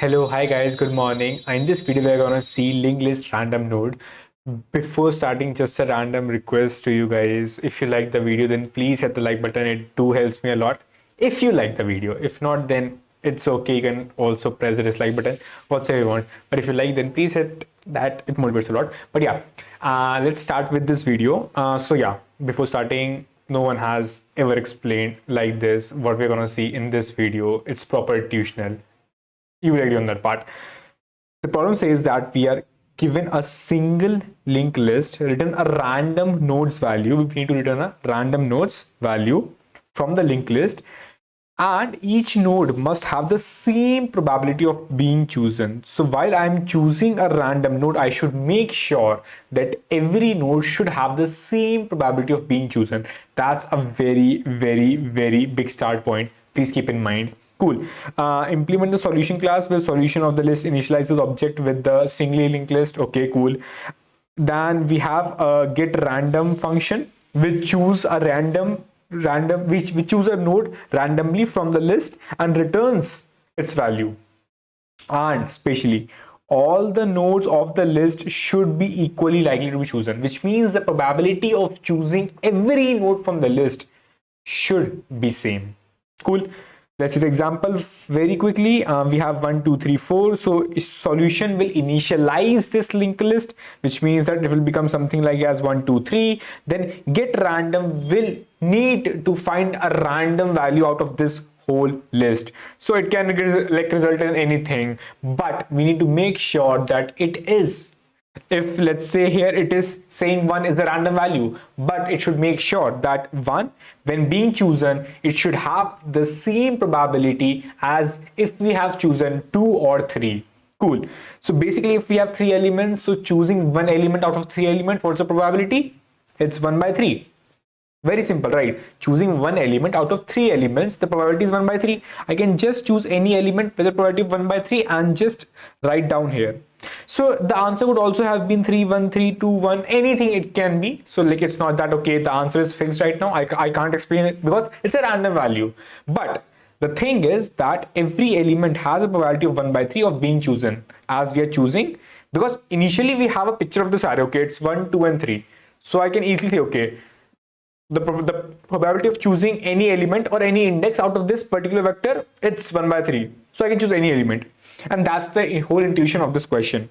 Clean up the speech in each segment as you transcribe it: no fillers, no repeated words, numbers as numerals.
Hello, hi guys, good morning. In this video, we're gonna see linked list random node. Before starting, just a random request to you guys. If you like the video, then please hit the like button. It too helps me a lot. If you like the video, if not, then it's okay. You can also press the dislike button, whatever you want. But if you like, then please hit that. It motivates a lot. But yeah, let's start with this video. Before starting, no one has ever explained like this. What we're gonna see in this video, it's proper tutorial. You will agree on that part. The problem says that we are given a single linked list, return a random nodes value. We need to return a random nodes value from the linked list, and each node must have the same probability of being chosen. So while I'm choosing a random node, I should make sure that every node should have the same probability of being chosen. That's a very big start point. Please keep in mind. Cool. Implement the solution class with solution of the list initializes object with the singly linked list. Okay, cool. Then we have a get random function which choose a which choose a node randomly from the list and returns its value. And especially all the nodes of the list should be equally likely to be chosen, which means the probability of choosing every node from the list should be same. Cool. Let's see the example very quickly. We have 1, 2, 3, 4. So solution will initialize this linked list, which means that it will become something like as 1, 2, 3. Then get random will need to find a random value out of this whole list. So it can result in anything, but we need to make sure that it is. If let's say here it is saying 1 is the random value, but it should make sure that 1 when being chosen, it should have the same probability as if we have chosen 2 or 3. Cool. So basically if we have 3 elements, so choosing one element out of 3 elements, what's the probability? It's 1 by 3. Very simple, right? Choosing one element out of 3 elements, the probability is 1 by 3. I can just choose any element with a probability of 1 by 3 and just write down here. So the answer would also have been 3, 1, 3, 2, 1, anything it can be. So like it's not that, okay, the answer is fixed right now. I can't explain it because it's a random value. But the thing is that every element has a probability of 1 by 3 of being chosen as we are choosing, because initially we have a picture of this array, okay, it's 1, 2, and 3. So I can easily say, okay, the probability of choosing any element or any index out of this particular vector, it's 1 by 3. So I can choose any element. And that's the whole intuition of this question.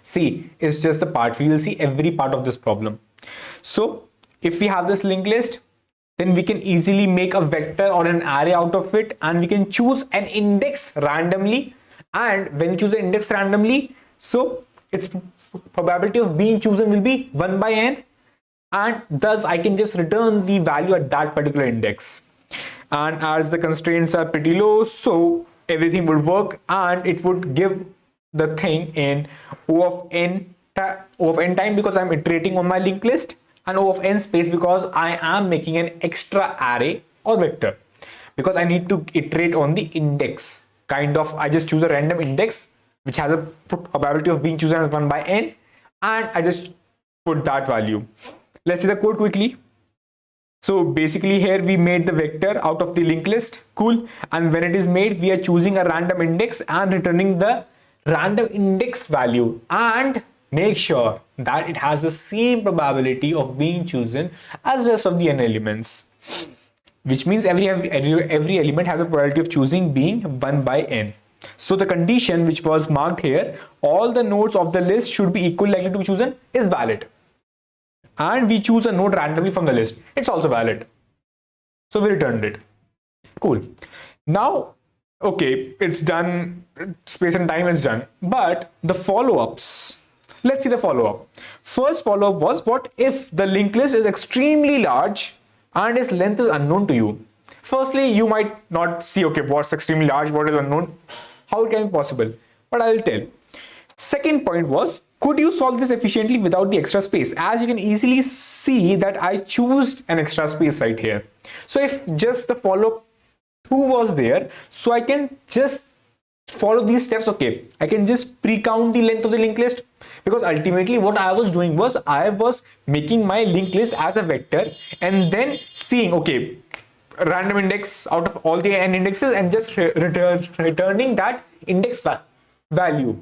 See, it's just the part. We will see every part of this problem. So if we have this linked list, then we can easily make a vector or an array out of it, and we can choose an index randomly. And when you choose an index randomly, so its probability of being chosen will be 1 by n, and thus I can just return the value at that particular index. And as the constraints are pretty low, so everything would work, and it would give the thing in O of n time because I'm iterating on my linked list, and O of n space because I am making an extra array or vector, because I need to iterate on the index. Kind of, I just choose a random index which has a probability of being chosen as 1 by n, and I just put that value. Let's see the code quickly. So basically here we made the vector out of the linked list. Cool. And when it is made, we are choosing a random index and returning the random index value, and make sure that it has the same probability of being chosen as rest of the n elements, which means every element has a probability of choosing being 1 by n. So the condition which was marked here, all the nodes of the list should be equally likely to be chosen, is valid. And we choose a node randomly from the list, it's also valid. So we returned it. Cool. Now, okay, it's done, space and time is done, but the follow-ups, let's see the follow-up. First follow-up was, what if the linked list is extremely large and its length is unknown to you? Firstly, you might not see, okay, what's extremely large, what is unknown, how it can be possible, but I'll tell. Second point was, could you solve this efficiently without the extra space? As you can easily see that I choose an extra space right here. So if just the follow-up 2 was there, so I can just follow these steps. Okay, I can just pre-count the length of the linked list, because ultimately what I was doing was I was making my linked list as a vector and then seeing, okay, random index out of all the n indexes and just returning that index value.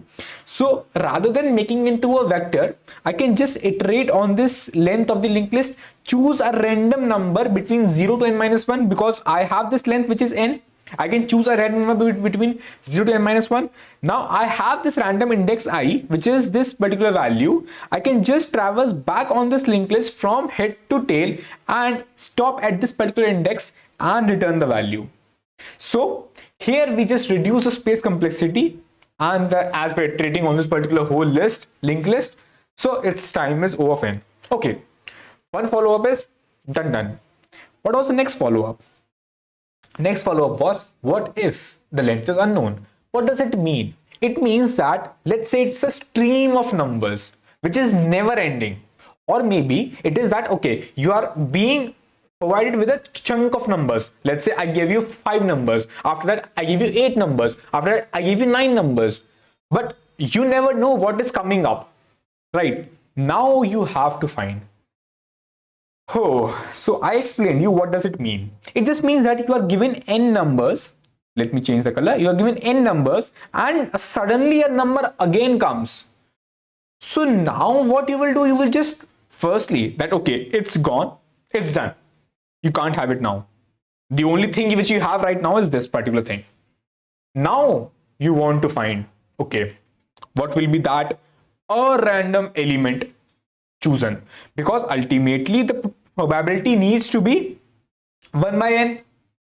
So rather than making into a vector, I can just iterate on this length of the linked list, choose a random number between 0 to n minus 1, because I have this length which is n. I can choose a random number between 0 to n minus 1. Now I have this random index I, which is this particular value. I can just traverse back on this linked list from head to tail and stop at this particular index and return the value. So here we just reduce the space complexity, and as we're iterating on this particular whole list, linked list, so its time is O of n. Okay, one follow-up is done. What was the next follow-up? Next follow-up was, what if the length is unknown? What does it mean? It means that, let's say it's a stream of numbers which is never ending, or maybe it is that, okay, you are being provided with a chunk of numbers. Let's say I gave you 5 numbers, after that I give you 8 numbers, after that I give you 9 numbers, but you never know what is coming up, right? Now you have to find. Oh, so I explained you what does it mean. It just means that you are given n numbers. Let me change the color. You are given n numbers and suddenly a number again comes. So now what you will do, you will just firstly that, okay, it's gone, it's done. You can't have it now. The only thing which you have right now is this particular thing. Now you want to find, okay, what will be that a random element chosen, because ultimately the probability needs to be 1 by n,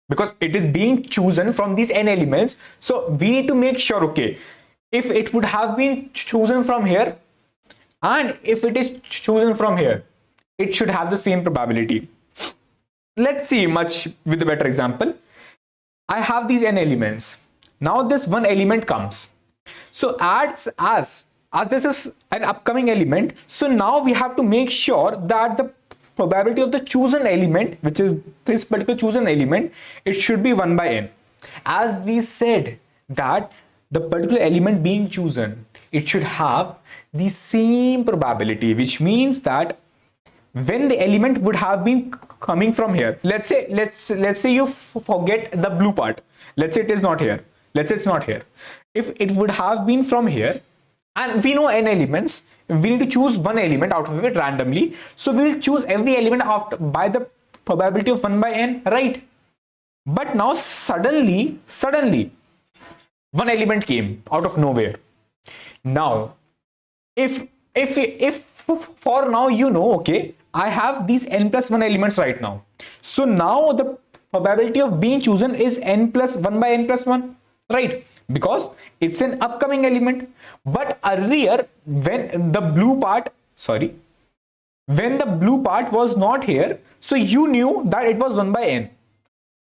because it is being chosen from these n elements. So we need to make sure, okay, if it would have been chosen from here and if it is chosen from here, it should have the same probability. Let's see much with a better example. I have these n elements. Now this one element comes. So as this is an upcoming element, so now we have to make sure that the probability of the chosen element, which is this particular chosen element, it should be 1 by n. As we said that the particular element being chosen, it should have the same probability, which means that when the element would have been coming from here, let's say you forget the blue part, let's say it is not here, let's say it's not here, if it would have been from here, and we know n elements, we need to choose one element out of it randomly, so we will choose every element after by the probability of 1 by n, right? But now suddenly one element came out of nowhere. Now if for now, you know, okay, I have these n plus 1 elements right now, so now the probability of being chosen is n plus 1 by n plus 1, right? Because it's an upcoming element. But earlier, when the blue part was not here, so you knew that it was 1 by n.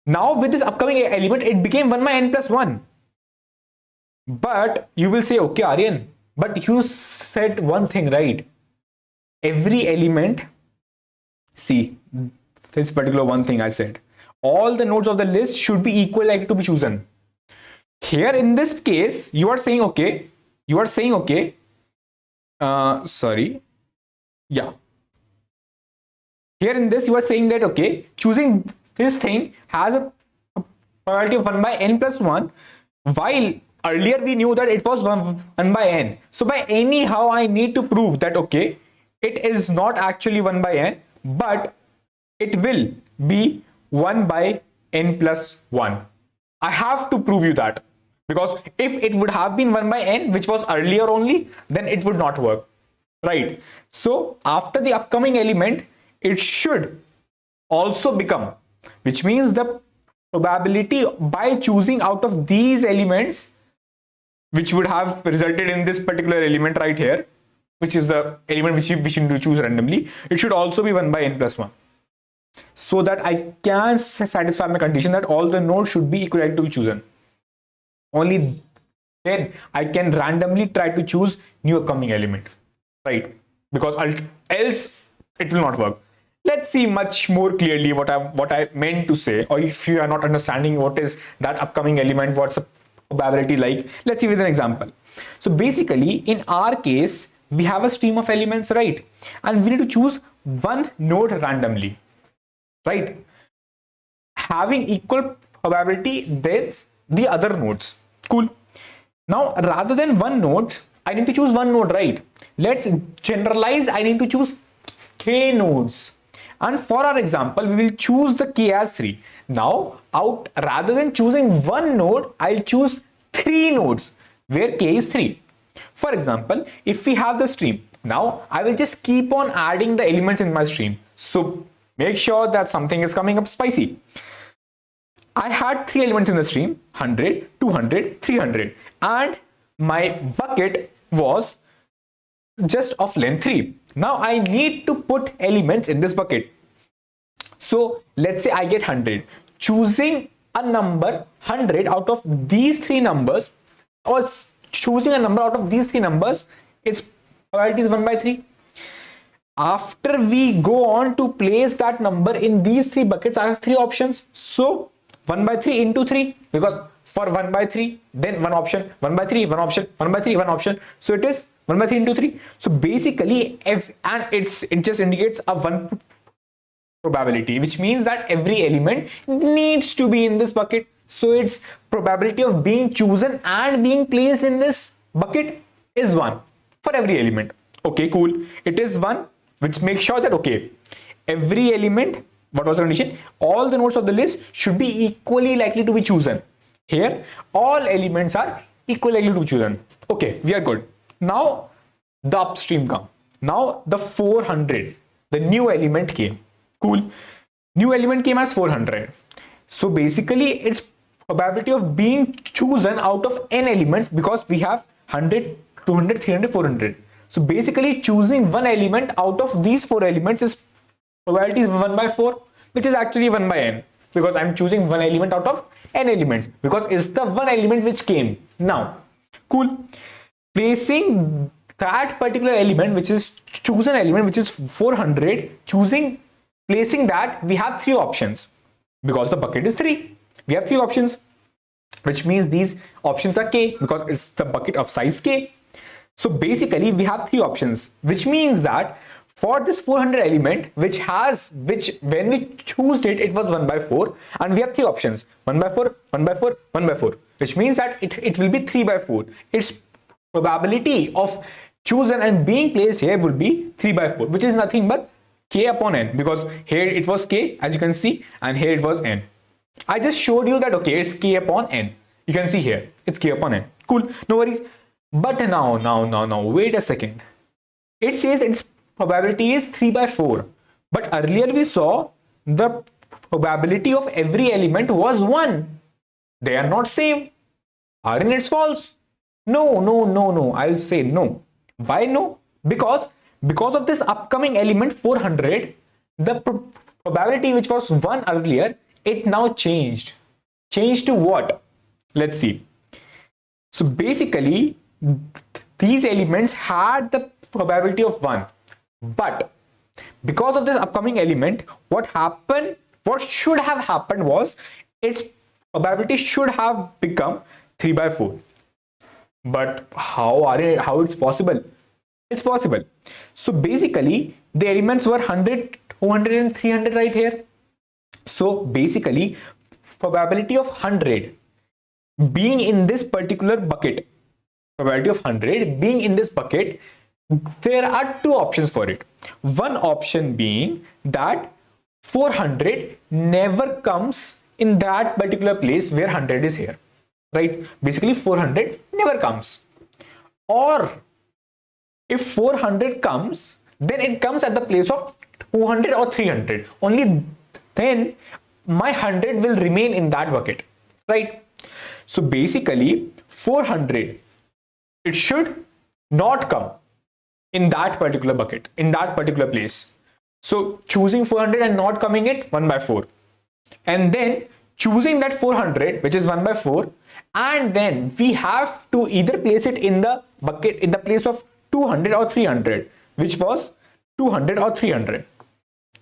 Now with this upcoming element, it became 1 by n plus 1. But you will say, okay, Aryan, but you said one thing, right? Every element, see, this particular one thing I said, all the nodes of the list should be equal likely to be chosen. Here in this case, you are saying, okay, Here in this, you are saying that, okay, choosing this thing has a probability of 1 by n plus 1, while earlier we knew that it was 1 by n. So by anyhow, I need to prove that, okay, it is not actually 1 by n, but it will be 1 by n plus 1. I have to prove you that, because if it would have been 1 by n, which was earlier only, then it would not work, right? So after the upcoming element, it should also become, which means the probability by choosing out of these elements, which would have resulted in this particular element right here, which is the element which we need to choose randomly, it should also be 1 by n plus 1. So that I can satisfy my condition that all the nodes should be equal to be chosen. Only then I can randomly try to choose new upcoming element, right? Because else it will not work. Let's see much more clearly what I meant to say, or if you are not understanding what is that upcoming element, what's the probability like. Let's see with an example. So basically, in our case, we have a stream of elements, right? And we need to choose one node randomly, right? Having equal probability, there's the other nodes. Cool. Now, rather than one node, I need to choose one node, right? Let's generalize. I need to choose k nodes. And for our example, we will choose the k as 3. Now, rather than choosing one node, I'll choose 3 nodes where k is 3. For example, if we have the stream, now I will just keep on adding the elements in my stream. So make sure that something is coming up spicy. I had 3 elements in the stream, 100, 200, 300, and my bucket was just of length 3. Now I need to put elements in this bucket. So let's say I get 100. Choosing a number 100 out of these 3 numbers, or choosing a number out of these 3 numbers, its probability is 1 by 3. After we go on to place that number in these 3 buckets, I have 3 options. So 1 by 3 into 3, because for 1 by 3, then one option, 1 by 3, one option, 1 by 3, one option. So it is 1 by 3 into 3. So basically, it just indicates a 1 probability, which means that every element needs to be in this bucket. So its probability of being chosen and being placed in this bucket is 1 for every element. Okay, cool. It is 1, which makes sure that, okay, every element, what was the condition? All the nodes of the list should be equally likely to be chosen. Here, all elements are equally likely to be chosen. Okay, we are good. Now, the upstream come. Now, the 400, the new element came. Cool. New element came as 400. So basically, its probability of being chosen out of n elements, because we have 100, 200, 300, 400. So basically, choosing one element out of these 4 elements is probability is 1 by 4, which is actually 1 by n, because I'm choosing one element out of n elements, because it's the one element which came. Now, cool. Placing that particular element, which is chosen element, which is 400, placing that, we have 3 options. Because the bucket is 3, we have 3 options, which means these options are k, because it's the bucket of size k. So basically, we have 3 options, which means that for this 400 element, which when we choose it, it was 1 by 4, and we have 3 options, 1 by 4, 1 by 4, 1 by 4, which means that it will be 3 by 4. Its probability of chosen and being placed here will be 3 by 4, which is nothing but k upon n, because here it was k, as you can see, and here it was n. I just showed you that, okay, it's k upon n. You can see here, it's k upon n. Cool, no worries. But now, wait a second. It says its probability is 3 by 4. But earlier we saw the probability of every element was 1. They are not same. Aryan, it's false. No. I'll say no. Why no? Because of this upcoming element 400, the probability which was 1 earlier, it now changed. Changed to what? Let's see. So basically, these elements had the probability of 1. But because of this upcoming element, what should have happened was its probability should have become 3 by 4. But how it's possible? It's possible. So basically, the elements were 100, 200 and 300 right here. So basically, probability of 100 being in this particular bucket, probability of 100 being in this bucket, there are 2 options for it. One option being that 400 never comes in that particular place where 100 is here, right? Basically 400 never comes. Or if 400 comes, then it comes at the place of 200 or 300. Only then my 100 will remain in that bucket, right? So basically 400, it should not come in that particular bucket, in that particular place. So choosing 400 and not coming it, 1 by 4. And then choosing that 400, which is 1 by 4, and then we have to either place it in the bucket in the place of 200 or 300, which was 200 or 300.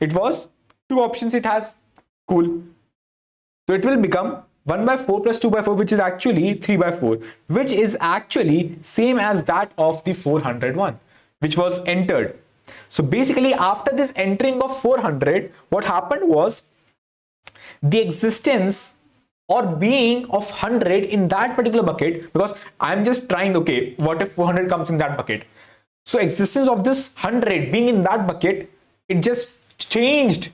It was 2 options it has. Cool. So it will become 1 by 4 plus 2 by 4, which is actually 3 by 4, which is actually same as that of the 401, which was entered. So basically, after this entering of 400, what happened was the existence or being of 100 in that particular bucket, because I'm just trying, okay, what if 400 comes in that bucket? So existence of this 100 being in that bucket, it just changed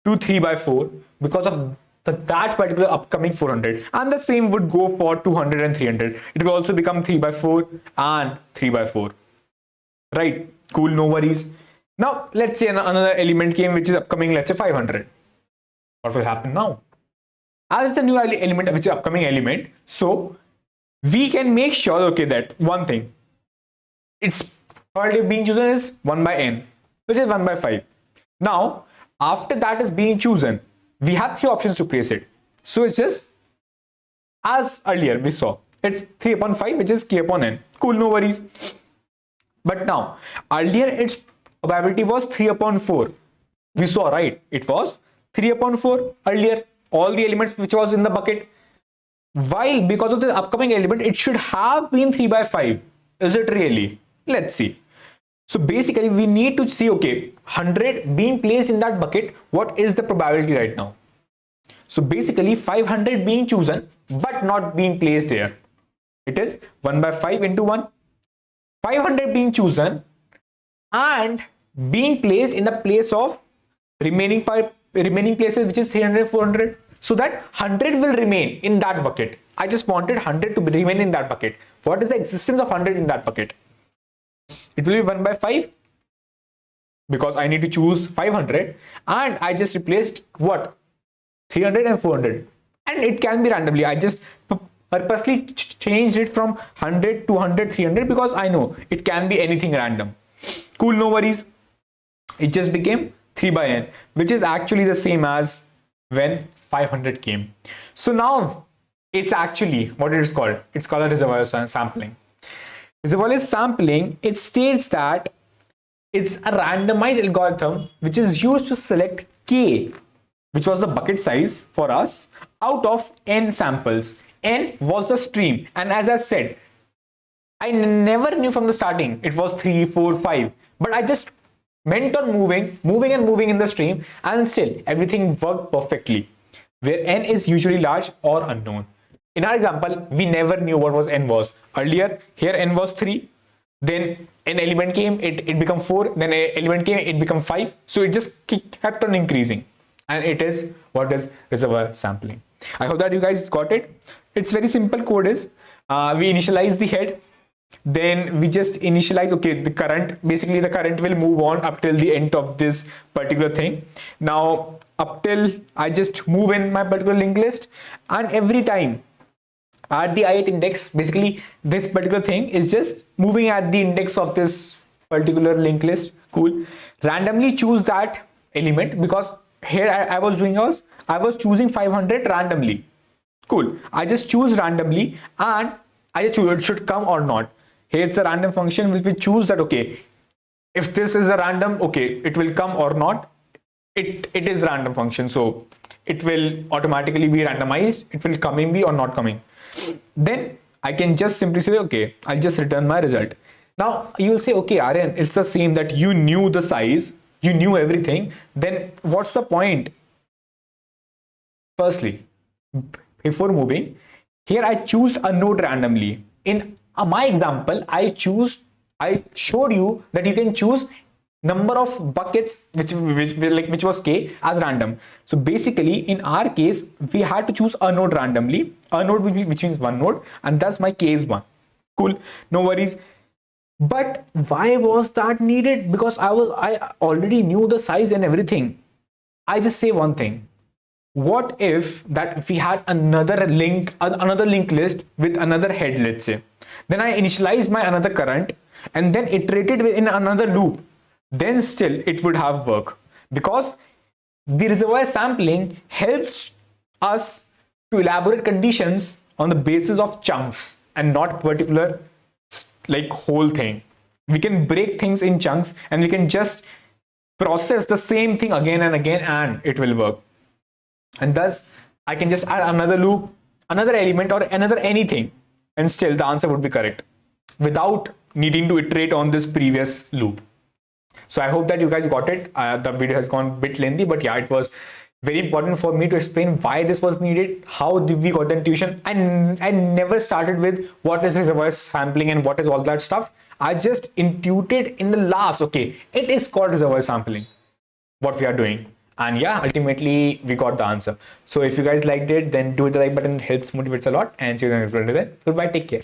to 3 by 4 because of that particular upcoming 400. And the same would go for 200 and 300. It will also become 3 by 4 and 3 by 4. Right? Cool, no worries. Now, let's say another element came which is upcoming, let's say 500. What will happen now? As the new element, which is upcoming element, so we can make sure, okay, that one thing, its probability being chosen is 1 by n, which is 1 by 5. Now, after that is being chosen, we have 3 options to place it. So it's just as earlier we saw, it's 3 upon 5, which is k upon n. Cool, no worries. But now, earlier its probability was 3 upon 4. We saw, right? It was 3 upon 4 earlier, all the elements which was in the bucket. While because of the upcoming element, it should have been 3 by 5. Is it really? Let's see. So basically, we need to see, okay, 100 being placed in that bucket, what is the probability right now? So basically, 500 being chosen, but not being placed there. It is 1 by 5 into 1. 500 being chosen and being placed in the place of remaining places, which is 300, 400. So that 100 will remain in that bucket. I just wanted 100 to remain in that bucket. What is the existence of 100 in that bucket? It will be 1 by 5 because I need to choose 500, and I just replaced what? 300 and 400, and it can be randomly. I just purposely changed it from 100 to 100, 300 because I know it can be anything random. Cool, no worries. It just became 3 by n, which is actually the same as when 500 came. So now it's actually what it is called. It's called a reservoir sampling. Reservoir sampling, it states that it's a randomized algorithm which is used to select k, which was the bucket size for us, out of n samples. N was the stream, and as I said, I never knew from the starting it was 3, 4, 5, but I just went on moving and moving in the stream, and still everything worked perfectly, where n is usually large or unknown. In our example, we never knew what was n was. Earlier, here n was 3, then an element came, it became 4, then an element came, it became 5. So it just kept on increasing. And it is what is reservoir sampling. I hope that you guys got it. It's very simple code is, we initialize the head, then we just initialize, okay, the current, basically the current will move on up till the end of this particular thing. Now, up till I just move in my particular linked list, and every time at the ith index, basically this particular thing is just moving at the index of this particular linked list. Cool. Randomly choose that element, because here I was choosing 500 randomly. Cool. I just choose randomly, and I just choose it should come or not. Here's the random function which we choose that, okay, if this is a random, okay, it will come or not. It is random function, so it will automatically be randomized. It will coming be or not coming. Then I can just simply say, okay, I'll just return my result. Now you'll say, okay, Aryan, it's the same that you knew the size, you knew everything. Then what's the point? Firstly, before moving, here I choose a node randomly. In my example, I showed you that you can choose number of buckets which was k as random. So basically in our case we had to choose a node randomly, a node which means one node, and thus my k is 1. Cool, no worries. But why was that needed? Because I already knew the size and everything. I just say one thing. What if that we had another linked list with another head, let's say. Then I initialized my another current and then iterated in another loop. Then still it would have work, because the reservoir sampling helps us to elaborate conditions on the basis of chunks and not particular like whole thing. We can break things in chunks and we can just process the same thing again and again, and it will work. And thus I can just add another loop, another element, or another anything, and still the answer would be correct without needing to iterate on this previous loop. So I hope that you guys got it. The video has gone a bit lengthy, but yeah, it was very important for me to explain why this was needed, how did we got the intuition. I never started with what is reservoir sampling and what is all that stuff. I just intuited in the last, okay, it is called reservoir sampling, what we are doing. And yeah, ultimately we got the answer. So if you guys liked it, then do the like button, it helps, motivates a lot. And see you in the next video. Goodbye, take care.